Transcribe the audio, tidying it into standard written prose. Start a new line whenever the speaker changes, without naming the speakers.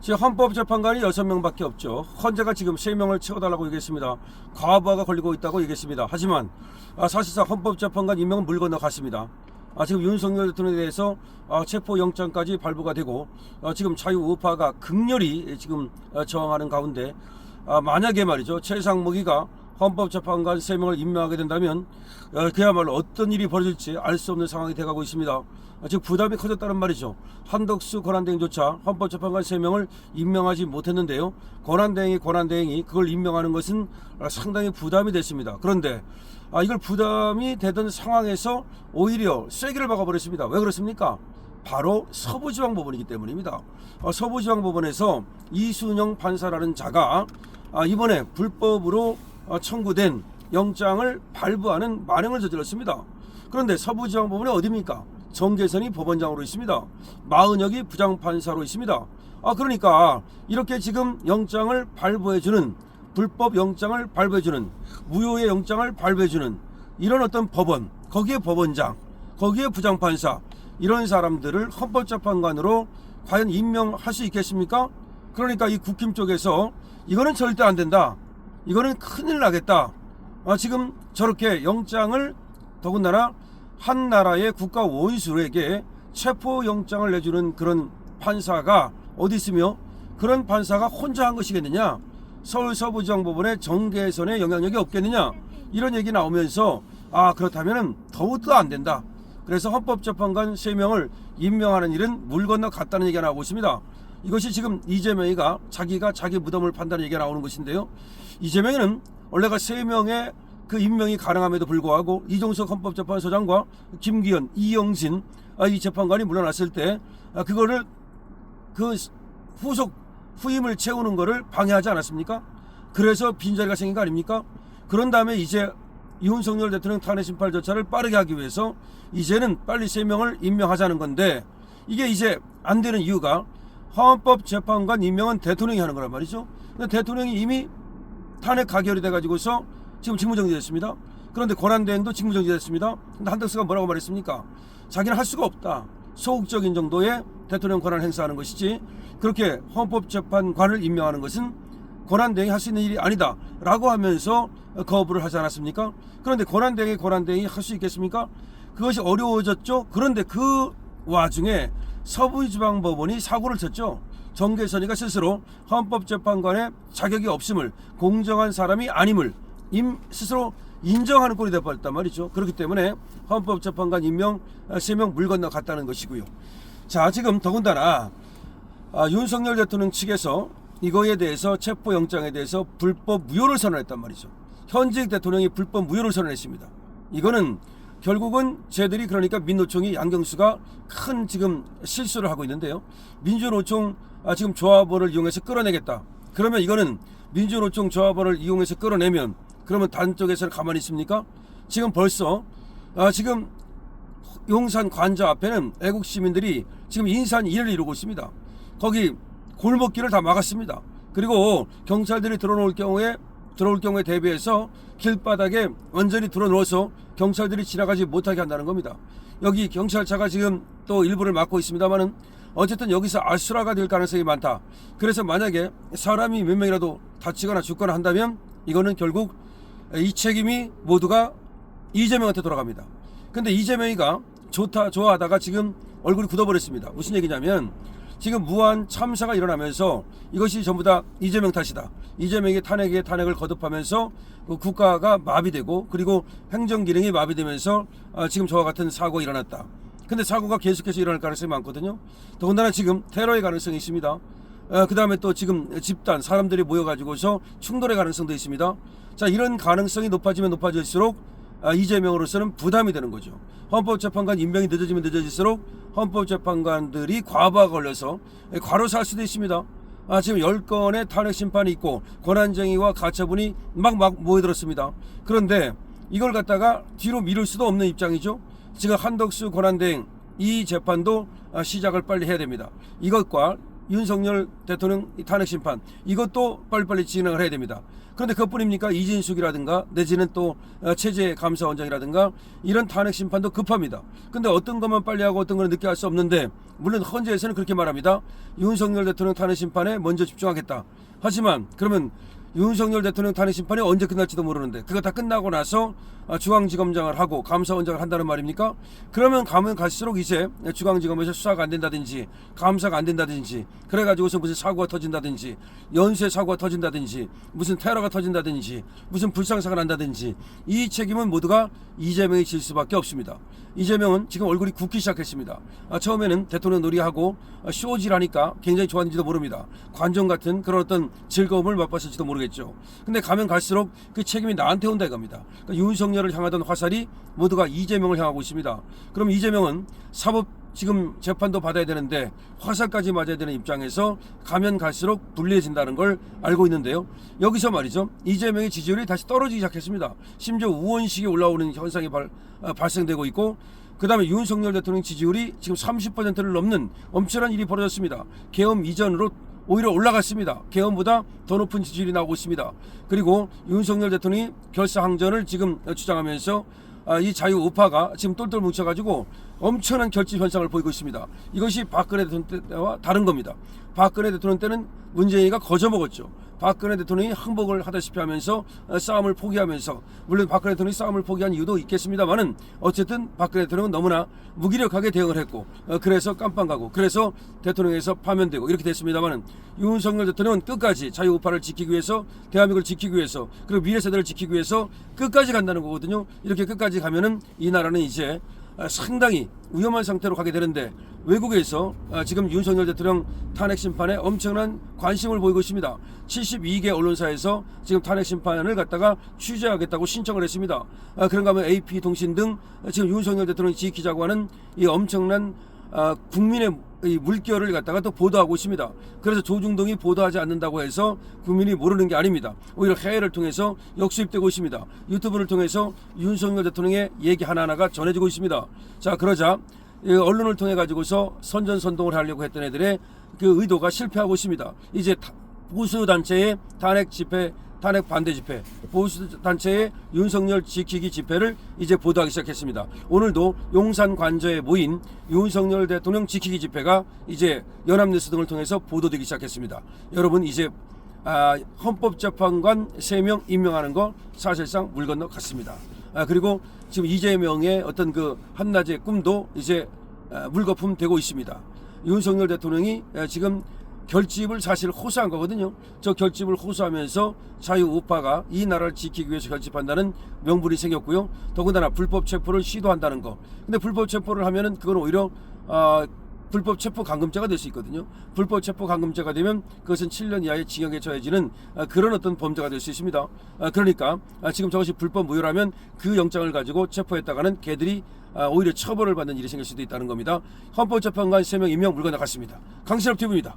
지금 헌법재판관이 6명밖에 없죠. 헌재가 지금 3명을 채워달라고 얘기했습니다. 과부하가 걸리고 있다고 얘기했습니다. 하지만 사실상 헌법재판관 임명은 물 건너갔습니다. 지금 윤석열 대통령에 대해서 체포영장까지 발부가 되고 지금 자유우파가 극렬히 지금 저항하는 가운데 만약에 말이죠, 최상목이가 헌법재판관 3명을 임명하게 된다면 그야말로 어떤 일이 벌어질지 알 수 없는 상황이 돼가고 있습니다. 지금 부담이 커졌다는 말이죠. 한덕수 권한대행조차 헌법재판관 3명을 임명하지 못했는데요. 권한대행이 그걸 임명하는 것은 상당히 부담이 됐습니다. 그런데 이걸 부담이 되던 상황에서 오히려 쐐기를 박아버렸습니다. 왜 그렇습니까? 바로 서부지방법원이기 때문입니다. 서부지방법원에서 이순영 판사라는 자가 이번에 불법으로 청구된 영장을 발부하는 만행을 저질렀습니다. 그런데 서부지방법원이 어디입니까? 정계선이 법원장으로 있습니다. 마은혁이 부장판사로 있습니다. 그러니까 이렇게 지금 영장을 발부해주는, 불법 영장을 발부해주는, 무효의 영장을 발부해주는 이런 어떤 법원, 거기에 법원장, 거기에 부장판사, 이런 사람들을 헌법재판관으로 과연 임명할 수 있겠습니까? 그러니까 이 국힘 쪽에서 이거는 절대 안 된다, 이거는 큰일 나겠다, 지금 저렇게 영장을, 더군다나 한 나라의 국가 원수에게 체포영장을 내주는 그런 판사가 어디 있으며 그런 판사가 혼자 한 것이겠느냐, 서울 서부지방법원의 정계선에 영향력이 없겠느냐, 이런 얘기 나오면서 그렇다면 더욱더 안 된다. 그래서 헌법재판관 3명을 임명하는 일은 물 건너 갔다는 얘기가 나오고 있습니다. 이것이 지금 이재명이가 자기가 자기 무덤을 판다는 얘기가 나오는 것인데요. 이재명이는 원래가 3명의 그 임명이 가능함에도 불구하고 이종석 헌법재판소장과 김기현, 이영진 이 재판관이 물러났을 때 그거를 그 후임을 채우는 거를 방해하지 않았습니까? 그래서 빈자리가 생긴 거 아닙니까? 그런 다음에 이제 윤석열 대통령 탄핵 심판 절차를 빠르게 하기 위해서 이제는 빨리 3명을 임명하자는 건데, 이게 이제 안 되는 이유가 헌법재판관 임명은 대통령이 하는 거란 말이죠. 근데 대통령이 이미 탄핵 가결이 돼가지고서 지금 직무정지됐습니다. 그런데 권한대행도 직무정지됐습니다. 근데 한덕수가 뭐라고 말했습니까? 자기는 할 수가 없다, 소극적인 정도의 대통령 권한을 행사하는 것이지 그렇게 헌법재판관을 임명하는 것은 권한대행이 할 수 있는 일이 아니다 라고 하면서 거부를 하지 않았습니까? 그런데 권한대행이 할 수 있겠습니까? 그것이 어려워졌죠. 그런데 그 와중에 서부지방법원이 사고를 쳤죠. 정계선이가 스스로 헌법재판관의 자격이 없음을, 공정한 사람이 아님을 스스로 인정하는 꼴이 되어버렸단 말이죠. 그렇기 때문에 헌법재판관 임명 3명 물 건너 갔다는 것이고요. 자, 지금 더군다나 윤석열 대통령 측에서 이거에 대해서 체포영장에 대해서 불법 무효를 선언했단 말이죠. 현직 대통령이 불법 무효를 선언했습니다. 이거는 결국은 쟤들이, 그러니까 민노총이, 양경수가 큰 지금 실수를 하고 있는데요. 민주노총 지금 조합원을 이용해서 끌어내겠다. 그러면 이거는 민주노총 조합원을 이용해서 끌어내면 그러면 다른 쪽에서는 가만히 있습니까? 지금 벌써 지금 용산 관저 앞에는 애국 시민들이 지금 인산 이해를 이루고 있습니다. 거기 골목길을 다 막았습니다. 그리고 경찰들이 들어올 경우에 대비해서 길바닥에 완전히 들어놓아서 경찰들이 지나가지 못하게 한다는 겁니다. 여기 경찰차가 지금 또 일부를 막고 있습니다만은 어쨌든 여기서 아수라가 될 가능성이 많다. 그래서 만약에 사람이 몇 명이라도 다치거나 죽거나 한다면 이거는 결국 이 책임이 모두가 이재명한테 돌아갑니다. 근데 이재명이가 좋아하다가 지금 얼굴이 굳어버렸습니다. 무슨 얘기냐면 지금 무한 참사가 일어나면서 이것이 전부 다 이재명 탓이다. 이재명이 탄핵을 거듭하면서 국가가 마비되고 그리고 행정기능이 마비되면서 지금 저와 같은 사고가 일어났다. 근데 사고가 계속해서 일어날 가능성이 많거든요. 더군다나 지금 테러의 가능성이 있습니다. 그 다음에 또 지금 집단, 사람들이 모여가지고서 충돌의 가능성도 있습니다. 자, 이런 가능성이 높아지면 높아질수록 이재명으로서는 부담이 되는 거죠. 헌법재판관 임명이 늦어지면 늦어질수록 헌법재판관들이 과부하가 걸려서 과로사 할 수도 있습니다. 지금 10건의 탄핵 심판이 있고 권한쟁의와 가처분이 막 모여들었습니다. 그런데 이걸 갖다가 뒤로 미룰 수도 없는 입장이죠. 지금 한덕수 권한대행 이 재판도 시작을 빨리 해야 됩니다. 이것과 윤석열 대통령 탄핵 심판 이것도 빨리빨리 진행을 해야 됩니다. 그런데 그것뿐입니까? 이진숙이라든가 내지는 또 체제 감사원장이라든가 이런 탄핵 심판도 급합니다. 근데 어떤 것만 빨리 하고 어떤 것은 늦게 할 수 없는데 물론 헌재에서는 그렇게 말합니다. 윤석열 대통령 탄핵 심판에 먼저 집중하겠다. 하지만 그러면 윤석열 대통령 탄핵 심판이 언제 끝날지도 모르는데 그거 다 끝나고 나서 중앙지검장을 하고 감사원장을 한다는 말입니까? 그러면 가면 갈수록 이제 중앙지검에서 수사가 안 된다든지 감사가 안 된다든지 그래가지고서 무슨 사고가 터진다든지 연쇄 사고가 터진다든지 무슨 테러가 터진다든지 무슨 불상사가 난다든지 이 책임은 모두가 이재명이 질 수밖에 없습니다. 이재명은 지금 얼굴이 굽기 시작했습니다. 처음에는 대통령 놀이하고 쇼질하니까 굉장히 좋았는지도 모릅니다. 관전 같은 그런 어떤 즐거움을 맛봤을지도 모르겠죠. 근데 가면 갈수록 그 책임이 나한테 온다 이겁니다. 그러니까 윤석열을 향하던 화살이 모두가 이재명을 향하고 있습니다. 그럼 이재명은 사법 지금 재판도 받아야 되는데 화살까지 맞아야 되는 입장에서 가면 갈수록 불리해진다는 걸 알고 있는데요. 여기서 말이죠. 이재명의 지지율이 다시 떨어지기 시작했습니다. 심지어 우원식이 올라오는 현상이 발생되고 있고 그 다음에 윤석열 대통령 지지율이 지금 30%를 넘는 엄청난 일이 벌어졌습니다. 계엄 이전으로 오히려 올라갔습니다. 계엄보다 더 높은 지지율이 나오고 있습니다. 그리고 윤석열 대통령이 결사항전을 지금 주장하면서 이 자유우파가 지금 똘똘 뭉쳐가지고 엄청난 결집 현상을 보이고 있습니다. 이것이 박근혜 대통령 때와 다른 겁니다. 박근혜 대통령 때는 문재인이가 거저먹었죠. 박근혜 대통령이 항복을 하다시피 하면서 싸움을 포기하면서 물론 박근혜 대통령이 싸움을 포기한 이유도 있겠습니다만은 어쨌든 박근혜 대통령은 너무나 무기력하게 대응을 했고 그래서 깜빵 가고 그래서 대통령에서 파면되고 이렇게 됐습니다만은 윤석열 대통령은 끝까지 자유우파를 지키기 위해서 대한민국을 지키기 위해서 그리고 미래 세대를 지키기 위해서 끝까지 간다는 거거든요. 이렇게 끝까지 가면은 이 나라는 이제 상당히 위험한 상태로 가게 되는데 외국에서 지금 윤석열 대통령 탄핵 심판에 엄청난 관심을 보이고 있습니다. 72개 언론사에서 지금 탄핵 심판을 갖다가 취재하겠다고 신청을 했습니다. 그런가 하면 AP통신 등 지금 윤석열 대통령이 지키자고 하는 이 엄청난 국민의 이 물결을 갖다가 또 보도하고 있습니다. 그래서 조중동이 보도하지 않는다고 해서 국민이 모르는 게 아닙니다. 오히려 해외를 통해서 역수입되고 있습니다. 유튜브를 통해서 윤석열 대통령의 얘기 하나하나가 전해지고 있습니다. 자, 그러자 언론을 통해 가지고서 선전선동을 하려고 했던 애들의 그 의도가 실패하고 있습니다. 이제 보수 단체의 탄핵 집회, 탄핵 반대 집회, 보수 단체의 윤석열 지키기 집회를 이제 보도하기 시작했습니다. 오늘도 용산 관저에 모인 윤석열 대통령 지키기 집회가 이제 연합뉴스 등을 통해서 보도되기 시작했습니다. 여러분 이제 헌법재판관 3명 임명하는 거 사실상 물 건너 갔습니다. 그리고 지금 이재명의 어떤 그 한낮의 꿈도 이제 물거품 되고 있습니다. 윤석열 대통령이 지금 결집을 사실 호소한 거거든요. 저 결집을 호소하면서 자유우파가 이 나라를 지키기 위해서 결집한다는 명분이 생겼고요. 더군다나 불법 체포를 시도한다는 거. 근데 불법 체포를 하면은 그건 오히려 불법 체포 감금죄가 될 수 있거든요. 불법 체포 감금죄가 되면 그것은 7년 이하의 징역에 처해지는 그런 어떤 범죄가 될 수 있습니다. 그러니까 지금 저것이 불법 무효라면 그 영장을 가지고 체포했다가는 걔들이 오히려 처벌을 받는 일이 생길 수도 있다는 겁니다. 헌법재판관 3명 임명 물 건너갔습니다. 강신업 TV입니다.